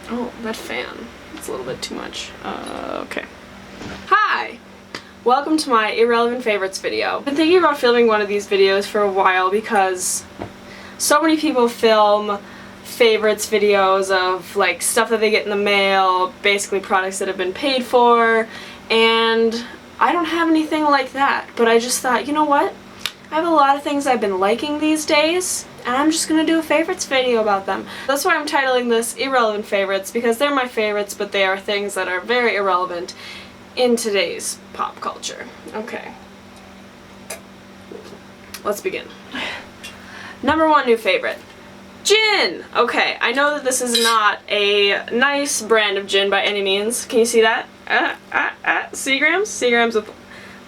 Oh, that fan. It's a little bit too much. Okay. Hi! Welcome to my Irrelevant Favorites video. I've been thinking about filming one of these videos for a while because so many people film favorites videos of like stuff that they get in the mail, basically products that have been paid for, and I don't have anything like that. But I just thought, you know what? I have a lot of things I've been liking these days, and I'm just gonna do a favorites video about them. That's why I'm titling this Irrelevant Favorites, because they're my favorites, but they are things that are very irrelevant in today's pop culture. Okay. Let's begin. Number one new favorite. Gin! Okay, I know that this is not a nice brand of gin by any means. Can you see that? Seagrams? Seagrams with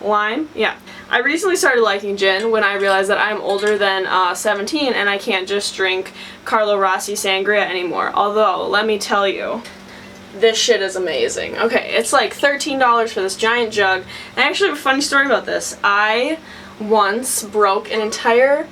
lime? Yeah. I recently started liking gin when I realized that I'm older than 17 and I can't just drink Carlo Rossi sangria anymore. Although, let me tell you, this shit is amazing. Okay, it's like $13 for this giant jug. And I actually have a funny story about this. I once broke an entire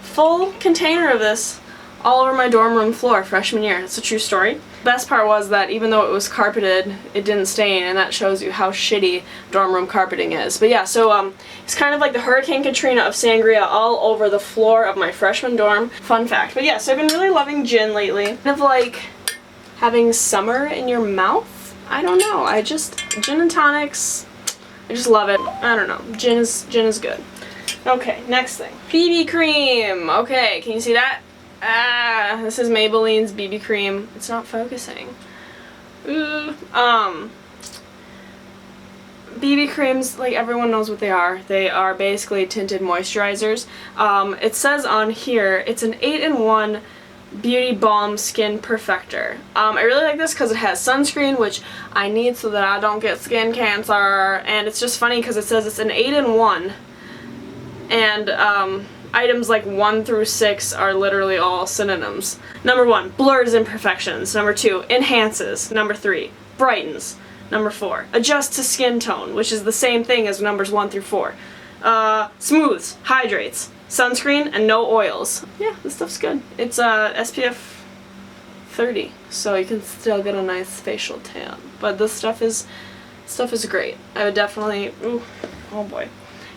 full container of this all over my dorm room floor freshman year. It's a true story. Best part was that even though it was carpeted, it didn't stain, and that shows you how shitty dorm room carpeting is. But yeah, so it's kind of like the Hurricane Katrina of sangria all over the floor of my freshman dorm. Fun fact. But yeah, so I've been really loving gin lately. Kind of like having summer in your mouth? I don't know. Gin and tonics, I just love it. I don't know. Gin is good. Okay, next thing. BB cream. Okay, can you see that? This is Maybelline's BB cream. It's not focusing. Ooh. BB creams, like everyone knows what they are. They are basically tinted moisturizers. It says on here, it's an 8-in-1 Beauty Balm Skin Perfector. I really like this because it has sunscreen, which I need so that I don't get skin cancer. And it's just funny because it says it's an 8-in-1. And, items like 1 through 6 are literally all synonyms. Number 1, blurs imperfections. Number 2, enhances. Number 3, brightens. Number 4, adjusts to skin tone, which is the same thing as numbers 1 through 4. Smooths, hydrates, sunscreen, and no oils. Yeah, this stuff's good. It's SPF 30, so you can still get a nice facial tan. But this stuff is great. I would definitely, ooh, oh boy.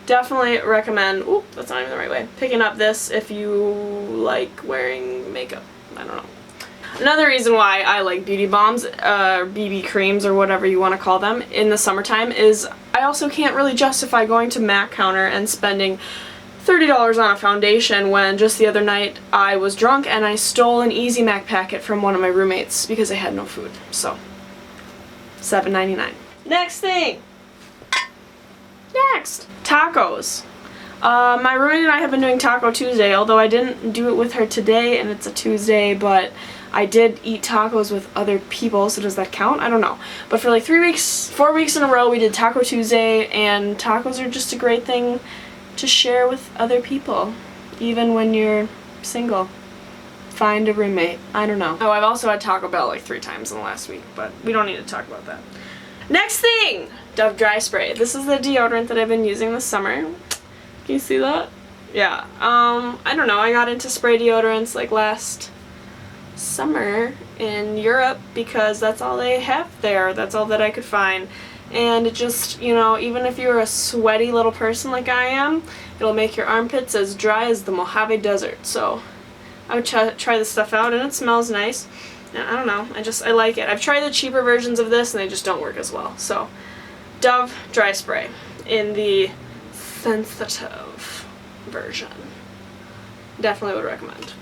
Definitely recommend, ooh, that's not even the right way, picking up this if you like wearing makeup. I don't know. Another reason why I like beauty bombs, BB creams, or whatever you want to call them, in the summertime is I also can't really justify going to MAC counter and spending $30 on a foundation when just the other night I was drunk and I stole an Easy Mac packet from one of my roommates because I had no food. So, $7.99. Next thing! Next! Tacos. My roommate and I have been doing Taco Tuesday, although I didn't do it with her today and it's a Tuesday, but I did eat tacos with other people, so does that count? I don't know. But for like 4 weeks in a row, we did Taco Tuesday, and tacos are just a great thing to share with other people, even when you're single. Find a roommate. I don't know. Oh, I've also had Taco Bell like 3 times in the last week, but we don't need to talk about that. Next thing! Dove Dry Spray. This is the deodorant that I've been using this summer. Can you see that? Yeah. I don't know. I got into spray deodorants like last summer in Europe because that's all they have there. That's all that I could find. And it just, you know, even if you're a sweaty little person like I am, it'll make your armpits as dry as the Mojave Desert. So I would try this stuff out, and it smells nice. And I don't know. I like it. I've tried the cheaper versions of this, and they just don't work as well. So Dove Dry Spray in the sensitive version. Definitely would recommend.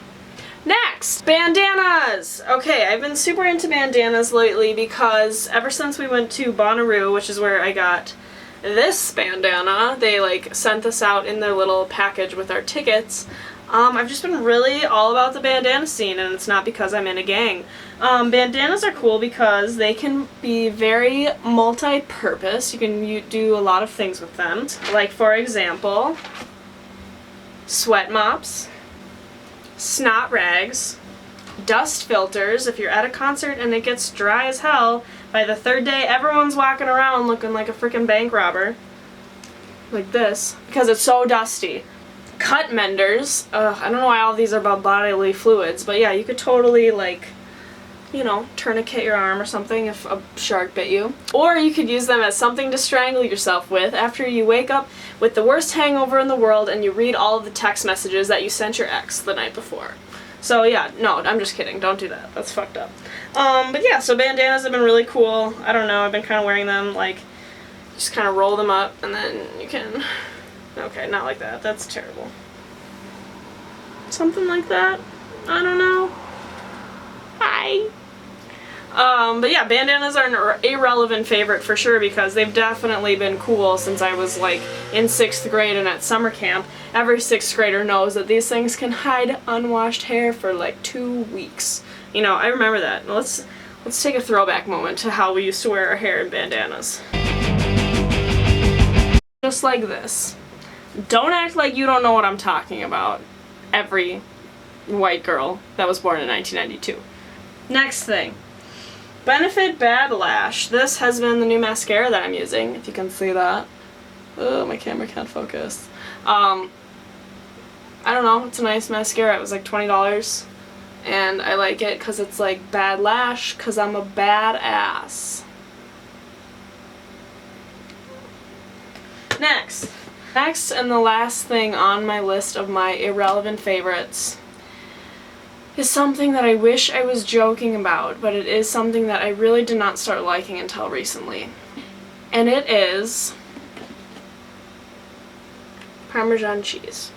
Next, bandanas! Okay, I've been super into bandanas lately because ever since we went to Bonnaroo, which is where I got this bandana, they like sent this out in their little package with our tickets. I've just been really all about the bandana scene, and it's not because I'm in a gang. Bandanas are cool because they can be very multi-purpose. You can do a lot of things with them. Like, for example, sweat mops, snot rags, dust filters. If you're at a concert and it gets dry as hell, by the 3rd day everyone's walking around looking like a freaking bank robber. Like this. Because it's so dusty. Cut menders. I don't know why all these are about bodily fluids, but yeah, you could totally, like, you know, tourniquet your arm or something if a shark bit you. Or you could use them as something to strangle yourself with after you wake up with the worst hangover in the world and you read all of the text messages that you sent your ex the night before. So yeah, no, I'm just kidding. Don't do that. That's fucked up. But yeah, so bandanas have been really cool. I don't know, I've been kind of wearing them, like, just kind of roll them up and then you can, okay, not like that. That's terrible. Something like that. I don't know. Hi. But yeah, bandanas are an irrelevant favorite for sure because they've definitely been cool since I was like in 6th grade and at summer camp. Every 6th grader knows that these things can hide unwashed hair for like 2 weeks. You know, I remember that. Let's take a throwback moment to how we used to wear our hair in bandanas. Just like this. Don't act like you don't know what I'm talking about. Every white girl that was born in 1992. Next thing. Benefit Bad Lash. This has been the new mascara that I'm using, if you can see that. Oh, my camera can't focus. I don't know, it's a nice mascara. It was like $20. And I like it because it's like bad lash, because I'm a badass. Next and the last thing on my list of my irrelevant favorites is something that I wish I was joking about, but it is something that I really did not start liking until recently. And it is Parmesan cheese.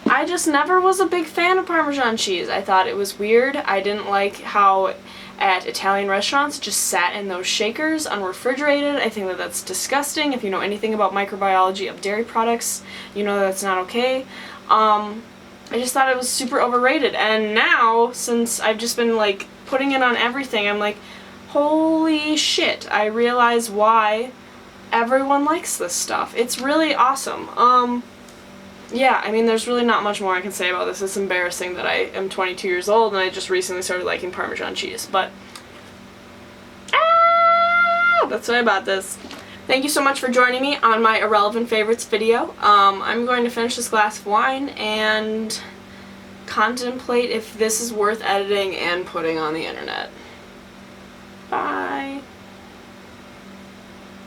I just never was a big fan of Parmesan cheese. I thought it was weird. I didn't like how at Italian restaurants it just sat in those shakers unrefrigerated. I think that that's disgusting. If you know anything about microbiology of dairy products, you know that's not okay. I just thought it was super overrated, and now, since I've just been, like, putting it on everything, I'm like, holy shit, I realize why everyone likes this stuff. It's really awesome. Yeah, I mean, there's really not much more I can say about this. It's embarrassing that I am 22 years old and I just recently started liking Parmesan cheese, but that's why I bought this. Thank you so much for joining me on my Irrelevant Favorites video. I'm going to finish this glass of wine and contemplate if this is worth editing and putting on the internet.